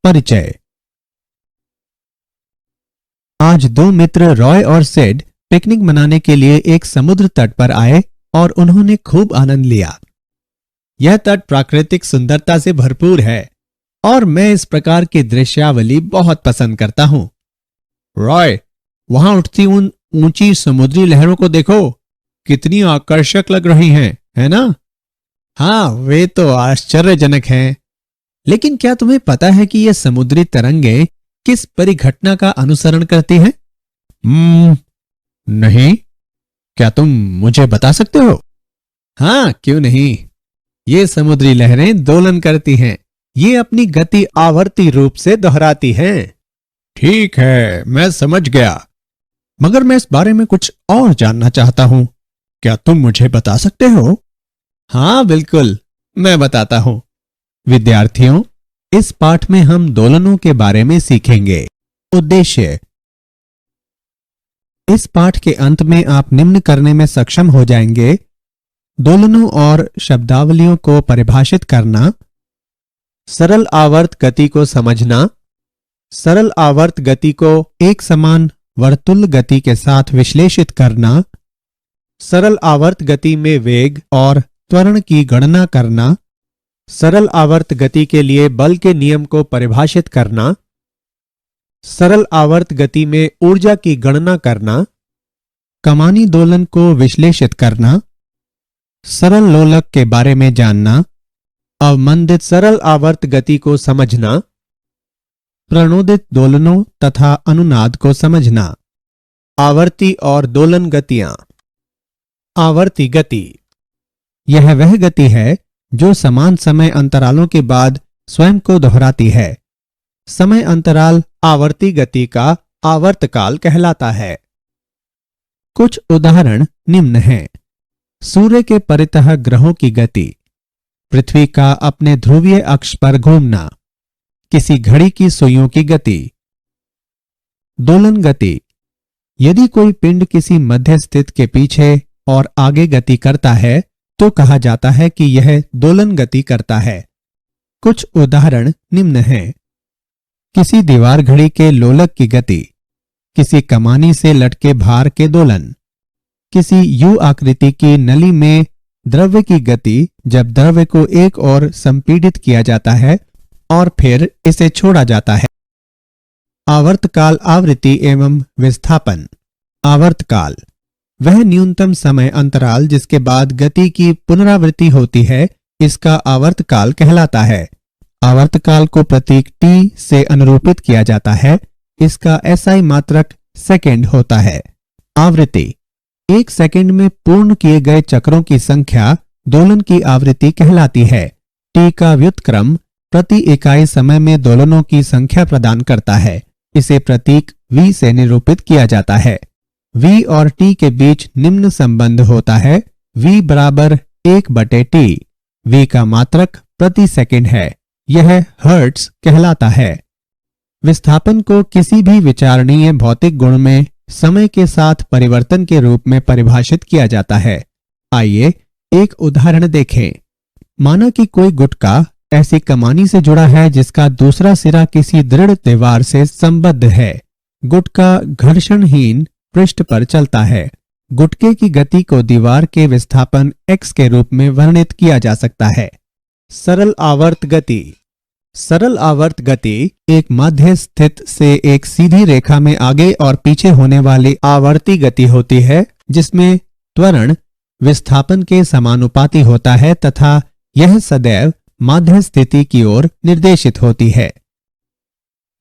परिचय। आज दो मित्र रॉय और सेड पिकनिक मनाने के लिए एक समुद्र तट पर आए और उन्होंने खूब आनंद लिया। यह तट प्राकृतिक सुंदरता से भरपूर है और मैं इस प्रकार की दृश्यावली बहुत पसंद करता हूं। रॉय, वहां उठती उन ऊंची समुद्री लहरों को देखो, कितनी आकर्षक लग रही हैं, है ना? हाँ, वे तो आश्चर्यजनक हैं। लेकिन क्या तुम्हें पता है कि ये समुद्री तरंगें किस परिघटना का अनुसरण करती हैं? नहीं। क्या तुम मुझे बता सकते हो? हाँ, क्यों नहीं। ये समुद्री लहरें दोलन करती हैं। ये अपनी गति आवर्ती रूप से दोहराती हैं। ठीक है, मैं समझ गया। मगर मैं इस बारे में कुछ और जानना चाहता हूं। क्या तुम मुझे बता सकते हो? हाँ, बिल्कुल, मैं बताता हूं। विद्यार्थियों, इस पाठ में हम दोलनों के बारे में सीखेंगे। उद्देश्य। इस पाठ के अंत में आप निम्न करने में सक्षम हो जाएंगे: दोलनों और शब्दावलियों को परिभाषित करना, सरल आवर्त गति को समझना, सरल आवर्त गति को एक समान वर्तुल गति के साथ विश्लेषित करना, सरल आवर्त गति में वेग और त्वरण की गणना करना, सरल आवर्त गति के लिए बल के नियम को परिभाषित करना, सरल आवर्त गति में ऊर्जा की गणना करना, कमानी दोलन को विश्लेषित करना, सरल लोलक के बारे में जानना, अवमंदित सरल आवर्त गति को समझना, प्रणोदित दोलनों तथा अनुनाद को समझना। आवर्ती और दोलन गतियां। आवर्ती गति, यह वह गति है जो समान समय अंतरालों के बाद स्वयं को दोहराती है। समय अंतराल आवर्ती गति का आवर्तकाल कहलाता है। कुछ उदाहरण निम्न हैं: सूर्य के परितः ग्रहों की गति, पृथ्वी का अपने ध्रुवीय अक्ष पर घूमना, किसी घड़ी की सुइयों की गति। दोलन गति, यदि कोई पिंड किसी मध्य स्थित के पीछे और आगे गति करता है तो कहा जाता है कि यह दोलन गति करता है। कुछ उदाहरण निम्न हैं: किसी दीवार घड़ी के लोलक की गति, किसी कमानी से लटके भार के दोलन, किसी यू आकृति की नली में द्रव्य की गति जब द्रव्य को एक ओर संपीड़ित किया जाता है और फिर इसे छोड़ा जाता है। आवर्तकाल आवृत्ति एवं विस्थापन। आवर्तकाल, वह न्यूनतम समय अंतराल जिसके बाद गति की पुनरावृत्ति होती है, इसका आवर्तकाल कहलाता है। आवर्तकाल को प्रतीक टी से अनुरूपित किया जाता है। इसका एसआई मात्रक सेकेंड होता है। आवृत्ति, एक सेकेंड में पूर्ण किए गए चक्रों की संख्या दोलन की आवृत्ति कहलाती है। टी का व्युत्क्रम प्रति इकाई समय में दोलनों की संख्या प्रदान करता है। इसे प्रतीक वी से निरूपित किया जाता है। V और T के बीच निम्न संबंध होता है: V बराबर 1/T। V का मात्रक प्रति सेकंड है। यह हर्ट्ज कहलाता है। विस्थापन को किसी भी विचारणीय भौतिक गुण में समय के साथ परिवर्तन के रूप में परिभाषित किया जाता है। आइए एक उदाहरण देखें। माना कि कोई गुटका ऐसी कमानी से जुड़ा है जिसका दूसरा सिरा किसी दृढ़ दीवार से संबद्ध है। गुटका घर्षणहीन पृष्ठ पर चलता है। गुटके की गति को दीवार के विस्थापन x के रूप में वर्णित किया जा सकता है। सरल आवर्त गति। सरल आवर्त गति एक मध्य स्थित से एक सीधी रेखा में आगे और पीछे होने वाली आवर्ती गति होती है, जिसमें त्वरण विस्थापन के समानुपाती होता है तथा यह सदैव माध्य स्थिति की ओर निर्देशित होती है।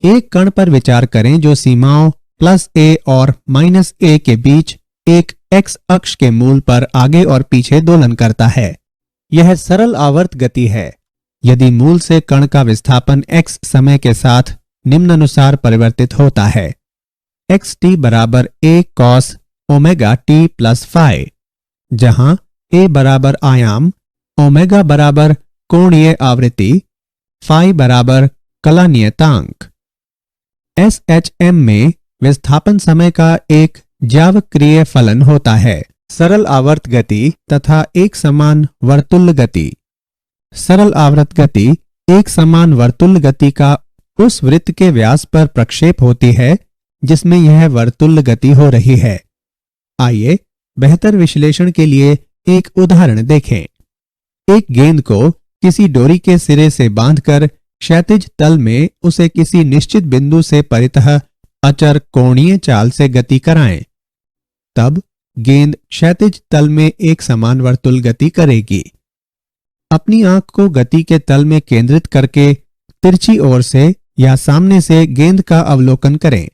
एक कण पर विचार करें जो सीमाओं +a और -a के बीच एक x अक्ष के मूल पर आगे और पीछे दोलन करता है। यह सरल आवर्त गति है। यदि मूल से कण का विस्थापन x समय के साथ निम्नानुसार परिवर्तित होता है: xt बराबर a cos omega t + phi, जहां a बराबर आयाम, ओमेगा बराबर कोणीय आवृत्ति, phi बराबर कला नियतांक। SHM में विस्थापन समय का एक ज्यावक्रिय फलन होता है। सरल आवर्त गति तथा एक समान वर्तुल्य गति। सरल आवर्त गति एक समान वर्तुल्य गति का उस वृत्त के व्यास पर प्रक्षेप होती है जिसमें यह वर्तुल्य गति हो रही है। आइए बेहतर विश्लेषण के लिए एक उदाहरण देखें। एक गेंद को किसी डोरी के सिरे से बांधकर क्षैतिज तल में उसे किसी निश्चित बिंदु से परितः अचर कोणीय चाल से गति कराएं। तब गेंद क्षैतिज तल में एक समान वर्तुल गति करेगी। अपनी आंख को गति के तल में केंद्रित करके तिरछी ओर से या सामने से गेंद का अवलोकन करें।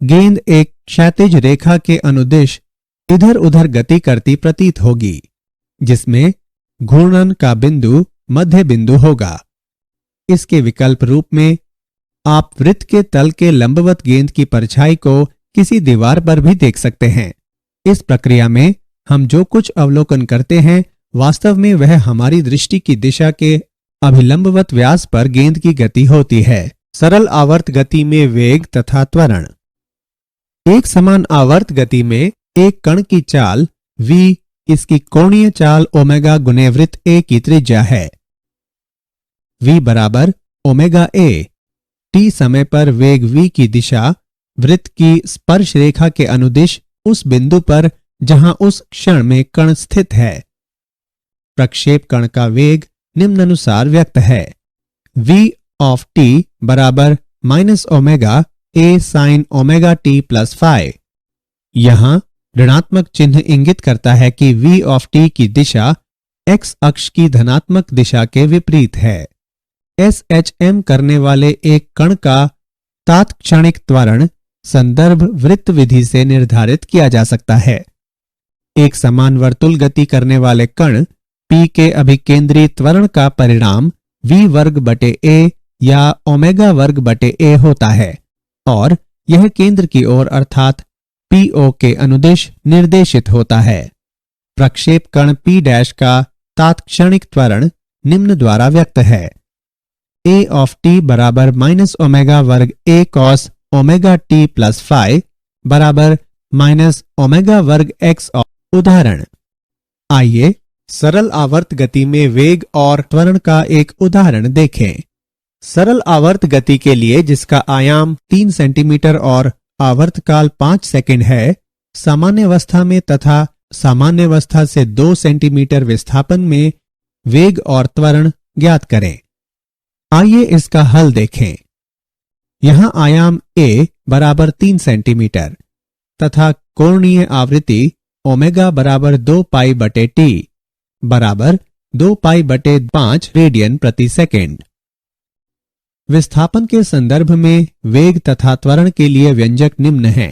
गेंद एक क्षैतिज रेखा के अनुदिश इधर उधर गति करती प्रतीत होगी, जिसमें घूर्णन का बिंदु मध्य बिंदु होगा। इसके विकल्प रूप में आप वृत्त के तल के लंबवत गेंद की परछाई को किसी दीवार पर भी देख सकते हैं। इस प्रक्रिया में हम जो कुछ अवलोकन करते हैं वास्तव में वह हमारी दृष्टि की दिशा के अभिलंबवत व्यास पर गेंद की गति होती है। सरल आवर्त गति में वेग तथा त्वरण। एक समान आवर्त गति में एक कण की चाल v इसकी कोणीय चाल ओमेगा गुने वृत्त a की त्रिज्या है। v बराबर ओमेगा a। t समय पर वेग v की दिशा वृत्त की स्पर्श रेखा के अनुदिश उस बिंदु पर जहां उस क्षण में कण स्थित है। प्रक्षेप कण का वेग निम्नानुसार व्यक्त है। v ऑफ t बराबर minus omega a sine omega t plus phi. यहां ऋणात्मक चिन्ह इंगित करता है कि v ऑफ t की दिशा x अक्ष की धनात्मक दिशा के विपरीत है। SHM करने वाले एक कण का तात्क्षणिक त्वरण संदर्भ वृत्त विधि से निर्धारित किया जा सकता है। एक समान वर्तुल गति करने वाले कण P के अभिकेंद्री त्वरण का परिणाम v वर्ग बटे a या ओमेगा वर्ग बटे a होता है और यह केंद्र की ओर अर्थात PO के अनुदिश निर्देशित होता है। प्रक्षेप कण P डैश का तात्क्षणिक त्वरण निम्न द्वारा व्यक्त है। a ऑफ t बराबर माइनस ओमेगा वर्ग a cos omega t plus phi बराबर माइनस ओमेगा वर्ग x। उदाहरण। आइए सरल आवर्त गति में वेग और त्वरण का एक उदाहरण देखें। सरल आवर्त गति के लिए जिसका आयाम 3 सेंटीमीटर और आवर्तकाल 5 सेकंड है, सामान्य अवस्था में तथा सामान्य अवस्था से 2 सेंटीमीटर विस्थापन में वेग और त्वरण ज्ञात करें। आइए इसका हल देखें। यहां आयाम a बराबर 3 सेंटीमीटर तथा कोणीय आवृत्ति ओमेगा बराबर 2 पाई बटे t बराबर 2 पाई बटे 5 रेडियन प्रति सेकेंड। विस्थापन के संदर्भ में वेग तथा त्वरण के लिए व्यंजक निम्न है।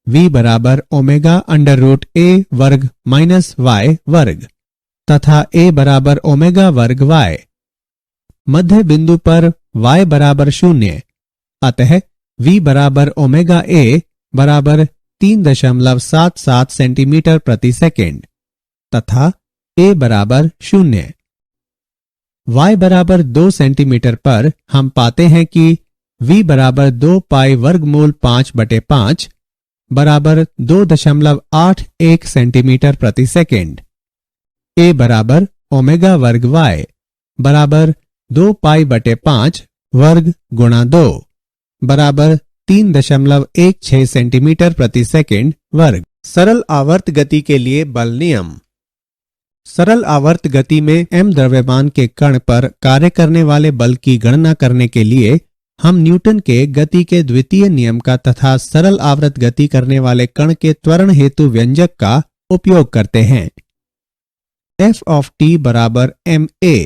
v बराबर ओमेगा अंडर रूट a वर्ग माइनस y वर्ग तथा a बराबर ओमेगा वर्ग y। मध्य बिंदु पर y बराबर 0, अतः v बराबर ओमेगा a बराबर 3.77 सेंटीमीटर प्रति सेकेंड तथा a बराबर 0। y बराबर 2 सेंटीमीटर पर हम पाते हैं कि v बराबर 2 पाई वर्गमूल 5 बटे 5 बराबर 2.81 सेंटीमीटर प्रति सेकेंड। a बराबर ओमेगा वर्ग y बराबर 2 पाई बटे 5 वर्ग गुणा 2 बराबर 3.16 सेंटीमीटर प्रति सेकेंड वर्ग। सरल आवर्त गति के लिए बल नियम। सरल आवर्त गति में m द्रव्यमान के कण पर कार्य करने वाले बल की गणना करने के लिए हम न्यूटन के गति के द्वितीय नियम का तथा सरल आवर्त गति करने वाले कण के त्वरण हेतु व्यंजक का उपयोग करते हैं। f ऑफ t बराबर ma।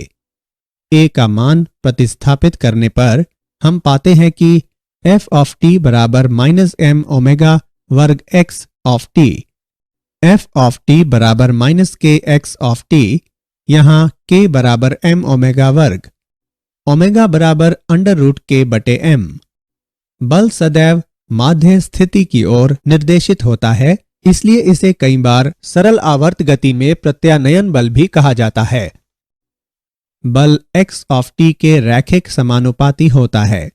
a का मान प्रतिस्थापित करने पर हम पाते हैं कि f ऑफ t बराबर माइनस m ओमेगा वर्ग x of t। f of t बराबर माइनस के x ऑफ t, यहाँ k बराबर m ओमेगा वर्ग, ओमेगा बराबर अंडर रूट k बटे m। बल सदैव माध्य स्थिति की ओर निर्देशित होता है, इसलिए इसे कई बार सरल आवर्त गति में प्रत्यानयन बल भी कहा जाता है। बल x ऑफ t के रैखिक समानुपाती होता है।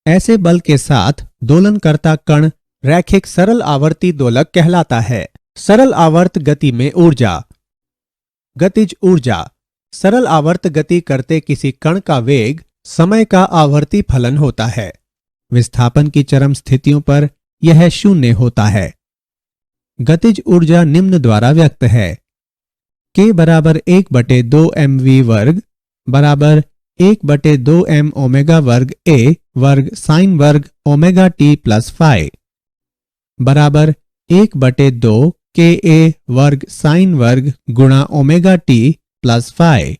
ऐसे बल के साथ दोलनकर्ता कण रैखिक सरल आवर्ती दोलक कहलाता है। सरल आवर्त गति में ऊर्जा। गतिज ऊर्जा। सरल आवर्त गति करते किसी कण का वेग समय का आवर्ती फलन होता है। विस्थापन की चरम स्थितियों पर यह शून्य होता है। गतिज ऊर्जा निम्न द्वारा व्यक्त है। K बराबर 1/2 mv वर्ग बराबर 1/2 m ओमेगा वर्ग a वर्ग साइन वर्ग ओमेगा t प्लस फाई बराबर 1/2 Ka वर्ग साइन वर्ग गुणा ओमेगा t प्लस फाई।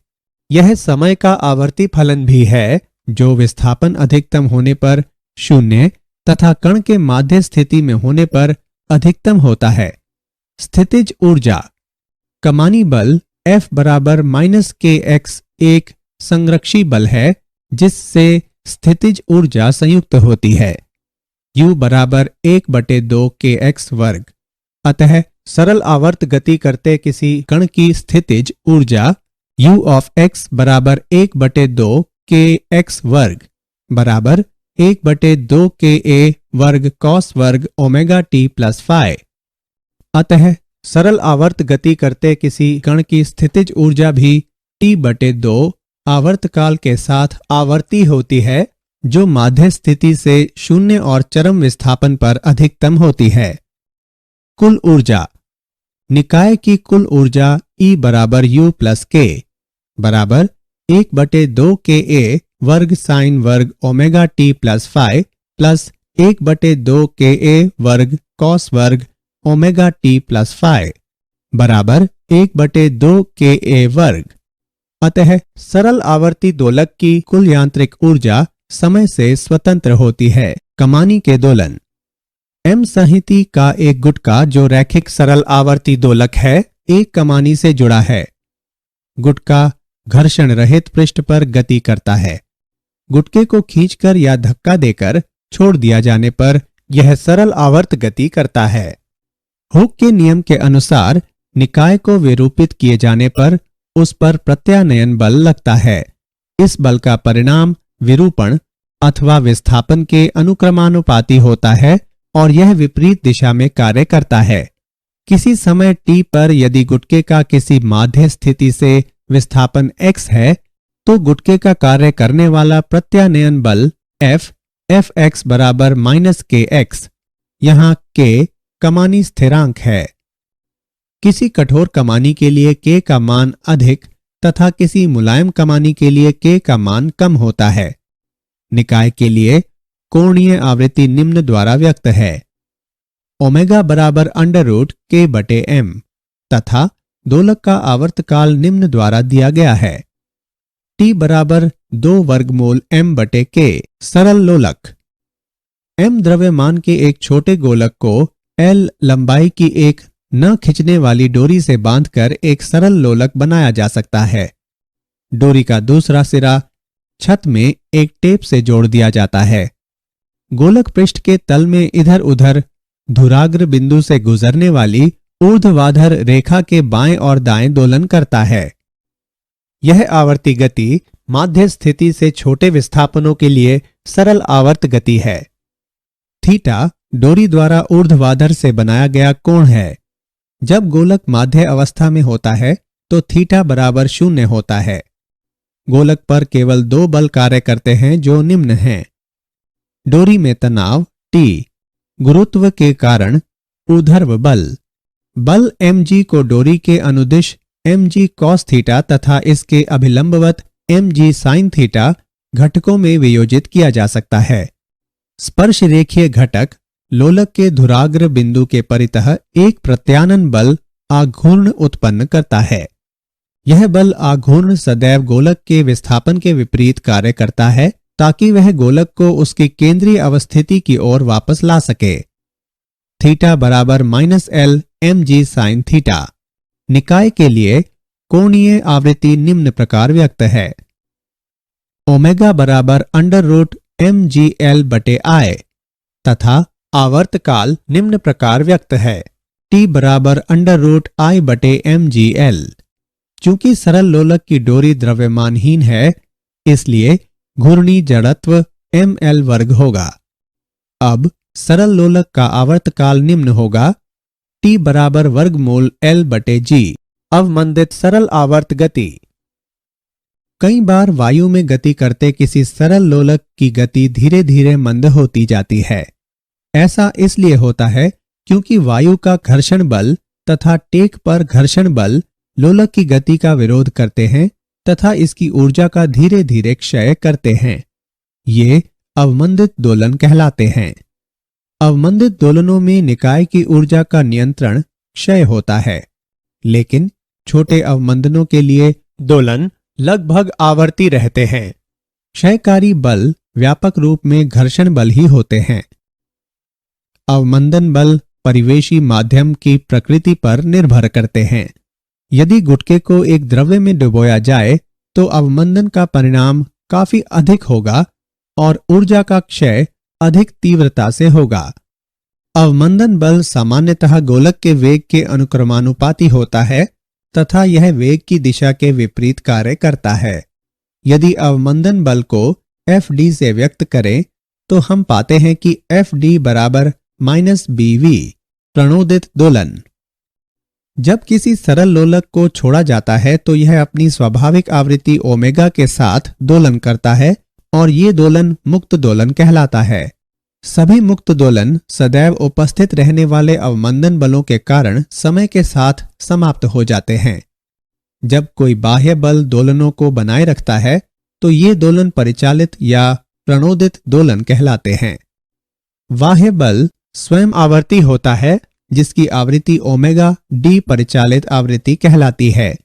यह समय का आवर्ती फलन भी है जो विस्थापन अधिकतम होने पर शून्य तथा कण के माध्य स्थिति में होने पर अधिकतम होता है। स्थितिज ऊर्जा। कमानी बल F बराबर -kx एक संरक्षी बल है जिससे स्थितिज ऊर्जा संयुक्त होती है। U बराबर 1/2 kx वर्ग। अतः सरल आवर्त गति करते किसी कण की स्थितिज ऊर्जा U ऑफ x बराबर 1/2 kx वर्ग बराबर 1/2 Ka वर्ग कॉस वर्ग ओमेगा t प्लस फाई। अतः सरल आवर्त गति करते किसी कण की स्थितिज ऊर्जा भी T/2 आवर्तकाल के साथ आवर्ती होती है जो माध्य स्थिति से शून्य और चरम विस्थापन पर अधिकतम होती है। कुल ऊर्जा। निकाय की कुल ऊर्जा E बराबर U प्लस K बराबर 1/2 Ka वर्ग साइन वर्ग omega t plus phi plus 1/2 Ka वर्ग कॉस वर्ग ओमेगा t प्लस फाई बराबर 1/2 Ka वर्ग। अतः सरल आवर्ती दोलक की कुल यांत्रिक ऊर्जा समय से स्वतंत्र होती है। कमानी के दोलन। M संहिति का एक गुटका जो रैखिक सरल आवर्ती दोलक है एक कमानी से जुड़ा है। गुटका घर्षण रहित पृष्ठ पर गति करता है। गुटके को खींचकर या धक्का देकर छोड़ दिया जाने पर यह सरल आवर्त गति करता है। हुक के नियम के अनुसार निकाय को विरूपित किए जाने पर उस पर प्रत्यानयन बल लगता है। इस बल का परिणाम विरूपण अथवा विस्थापन के अनुक्रमानुपाती होता है और यह विपरीत दिशा में कार्य करता है। किसी समय t पर यदि गुटके का किसी माध्य स्थिति से विस्थापन x है तो गुटके का कार्य करने वाला प्रत्यानयन बल Fx बराबर -kx। यहाँ k कमानी स्थिरांक है। किसी कठोर कमानी के लिए k का मान अधिक तथा किसी मुलायम कमानी के लिए k का मान कम होता है। निकाय के लिए कोणीय आवृत्ति निम्न द्वारा व्यक्त है। ओमेगा बराबर √k/m तथा दोलक का आवर्तकाल निम्न द्वारा दिया गया है। T बराबर 2 वर्गमूल m/k। सरल लोलक। m द्रव्यमान के एक छोटे गोलक को L लंबाई की एक न खिंचने वाली डोरी से बांधकर एक सरल लोलक बनाया जा सकता है। डोरी का दूसरा सिरा छत में एक टेप से जोड़ दिया जाता है। गोलक पृष्ठ के तल में इधर उधर धुराग्र बिंदु से गुजरने वाली ऊर्ध्वाधर रेखा के बाएं और दाएं दोलन करता है। यह आवर्ती गति माध्य स्थिति से छोटे विस्थापनों के लिए सरल आवर्त गति है। थीटा डोरी द्वारा ऊर्ध्वाधर से बनाया गया कोण है। जब गोलक माध्य अवस्था में होता है तो थीटा बराबर 0 होता है। गोलक पर केवल 2 बल कार्य करते हैं जो निम्न हैं। डोरी में तनाव T, गुरुत्व के कारण ऊर्ध्व बल mg को डोरी के अनुदिश mg cos थीटा तथा इसके अभिलंबवत mg sin थीटा घटकों में वियोजित किया जा सकता है। स्पर्श रेखीय घटक लोलक के धुराग्र बिंदु के परितः एक प्रत्यानन बल आघूर्ण उत्पन्न करता है। यह बल आघूर्ण सदैव गोलक के विस्थापन के विपरीत कार्य करता है ताकि वह गोलक को उसकी केंद्रीय अवस्थिति की ओर वापस ला सके। थीटा बराबर -L mg sin थीटा। निकाय के लिए कोणीय आवृत्ति निम्न प्रकार व्यक्त है। ओमेगा बराबर √mgl/I तथा आवर्तकाल निम्न प्रकार व्यक्त है। T बराबर √I/mgl। चूंकि सरल लोलक की डोरी द्रव्यमानहीन है इसलिए घूर्णी जड़त्व ml वर्ग होगा। अब सरल लोलक का आवर्तकाल निम्न होगा T बराबर वर्गमूल L/G। अवमंदित सरल आवर्त गति। कई बार वायु में गति करते किसी सरल लोलक की गति धीरे धीरे मंद होती जाती है। ऐसा इसलिए होता है क्योंकि वायु का घर्षण बल तथा टेक पर घर्षण बल लोलक की गति का विरोध करते हैं तथा इसकी ऊर्जा का धीरे धीरे क्षय करते हैं। ये अवमंदित दोलन कहलाते हैं। अवमंदित दोलनों में निकाय की ऊर्जा का नियंत्रण क्षय होता है, लेकिन छोटे अवमंदनों के लिए दोलन लगभग आवर्ती रहते हैं। क्षयकारी बल व्यापक रूप में घर्षण बल ही होते हैं। अवमंदन बल परिवेशी माध्यम की प्रकृति पर निर्भर करते हैं। यदि गुटके को एक द्रव्य में डुबोया जाए तो अवमंदन का परिणाम काफी अधिक होगा और ऊर्जा का क्षय अधिक तीव्रता से होगा। अवमंदन बल सामान्यतः गोलक के वेग के अनुक्रमानुपाती होता है तथा यह वेग की दिशा के विपरीत कार्य करता है। यदि अवमंदन बल को Fd से व्यक्त करें तो हम पाते हैं कि Fd बराबर -bv प्रणोदित दोलन। जब किसी सरल लोलक को छोड़ा जाता है तो यह अपनी स्वाभाविक आवृत्ति ओमेगा के साथ दोलन करता है और ये दोलन मुक्त दोलन कहलाता है। सभी मुक्त दोलन सदैव उपस्थित रहने वाले अवमंदन बलों के कारण समय के साथ समाप्त हो जाते हैं। जब कोई बाह्य बल दोलनों को बनाए रखता है तो ये दोलन परिचालित या प्रणोदित दोलन कहलाते हैं। बाह्य बल स्वयं आवर्ती होता है जिसकी आवृत्ति ओमेगा डी परिचालित आवृत्ति कहलाती है।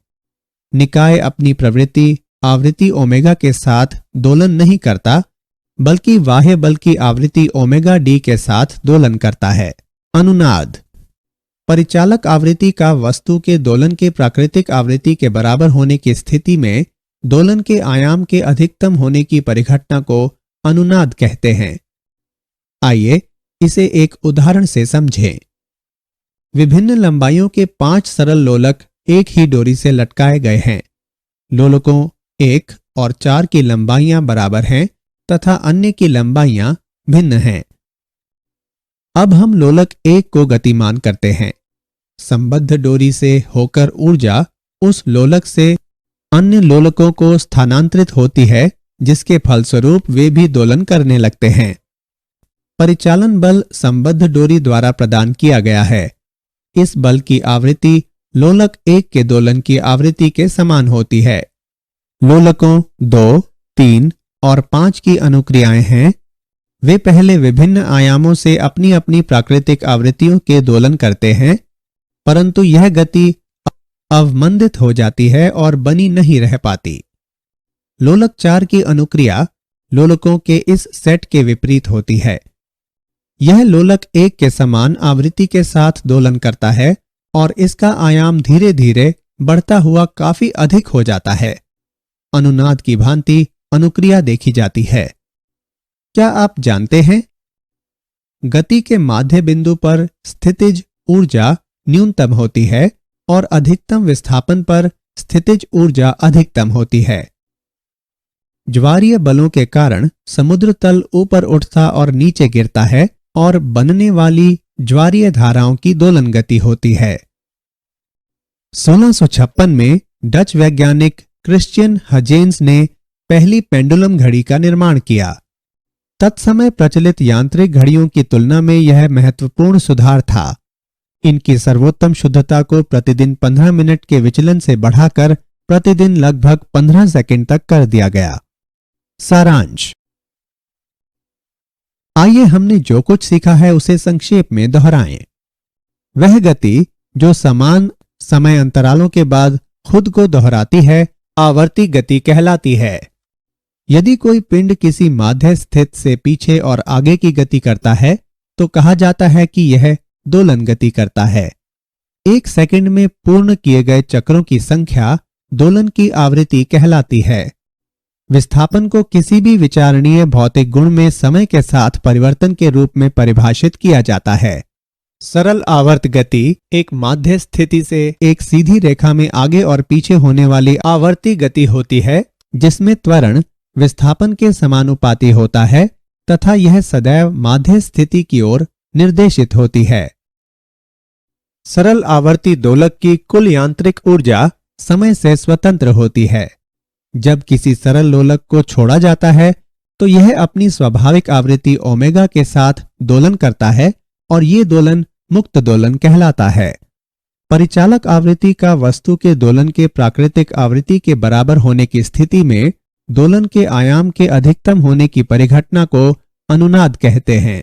निकाय अपनी प्रवृत्ति आवृत्ति ओमेगा के साथ दोलन नहीं करता बल्कि बाह्य बल की आवृत्ति ओमेगा डी के साथ दोलन करता है। अनुनाद परिचालक आवृत्ति का वस्तु के दोलन के प्राकृतिक आवृत्ति के बराबर होने की स्थिति में दोलन के आयाम के अधिकतम होने की परिघटना को अनुनाद कहते हैं। आइए इसे एक उदाहरण से समझें। विभिन्न लंबाइयों के 5 सरल लोलक एक ही डोरी से लटकाए गए हैं। लोलकों 1 और 4 की लंबाइयां बराबर हैं तथा अन्य की लंबाइयां भिन्न हैं। अब हम लोलक 1 को गतिमान करते हैं। संबद्ध डोरी से होकर ऊर्जा उस लोलक से अन्य लोलकों को स्थानांतरित होती है जिसके फलस्वरूप वे भी दोलन करने लगते हैं। परिचालन बल संबद्ध डोरी द्वारा प्रदान किया गया है। इस बल की आवृत्ति लोलक 1 के दोलन की आवृत्ति के समान होती है। लोलकों 2, 3 और 5 की अनुक्रियाएं हैं। वे पहले विभिन्न आयामों से अपनी अपनी प्राकृतिक आवृत्तियों के दोलन करते हैं, परंतु यह गति अवमंदित हो जाती है और बनी नहीं रह पाती। लोलक 4 की अनुक्रिया लोलकों के इस सेट के विपरीत होती है। यह लोलक 1 के समान आवृत्ति के साथ दोलन करता है और इसका आयाम धीरे धीरे बढ़ता हुआ काफी अधिक हो जाता है। अनुनाद की भांति अनुक्रिया देखी जाती है। क्या आप जानते हैं गति के माध्य बिंदु पर स्थितिज ऊर्जा न्यूनतम होती है और अधिकतम विस्थापन पर स्थितिज ऊर्जा अधिकतम होती है। ज्वारीय बलों के कारण समुद्र तल ऊपर उठता और नीचे गिरता है और बनने वाली ज्वारीय धाराओं की दोलन गति होती है। 1656 में डच वैज्ञानिक क्रिश्चियन हजेंस ने पहली पेंडुलम घड़ी का निर्माण किया। तत्समय प्रचलित यांत्रिक घड़ियों की तुलना में यह महत्वपूर्ण सुधार था। इनकी सर्वोत्तम शुद्धता को प्रतिदिन 15 मिनट के विचलन से बढ़ाकर प्रतिदिन लगभग 15 सेकंड तक कर दिया गया। सारांश। आइए हमने जो कुछ सीखा है उसे संक्षेप में दोहराएं। वह गति जो समान समय अंतरालों के बाद खुद को दोहराती है आवर्ती गति कहलाती है। यदि कोई पिंड किसी माध्य स्थित से पीछे और आगे की गति करता है तो कहा जाता है कि यह दोलन गति करता है। 1 सेकंड में पूर्ण किए गए चक्रों की संख्या दोलन की आवृत्ति कहलाती है। विस्थापन को किसी भी विचारणीय भौतिक गुण में समय के साथ परिवर्तन के रूप में परिभाषित किया जाता है। सरल आवर्त गति एक माध्य स्थिति से एक सीधी रेखा में आगे और पीछे होने वाली आवर्ती गति होती है जिसमें त्वरण विस्थापन के समानुपाती होता है तथा यह सदैव माध्य स्थिति की ओर निर्देशित होती है। सरल आवर्ती दोलक की कुल यांत्रिक ऊर्जा समय से स्वतंत्र होती है। जब किसी सरल लोलक को छोड़ा जाता है तो यह अपनी स्वाभाविक आवृत्ति ओमेगा के साथ दोलन करता है और ये दोलन मुक्त दोलन कहलाता है। परिचालक आवृत्ति का वस्तु के दोलन के प्राकृतिक आवृत्ति के बराबर होने की स्थिति में दोलन के आयाम के अधिकतम होने की परिघटना को अनुनाद कहते हैं।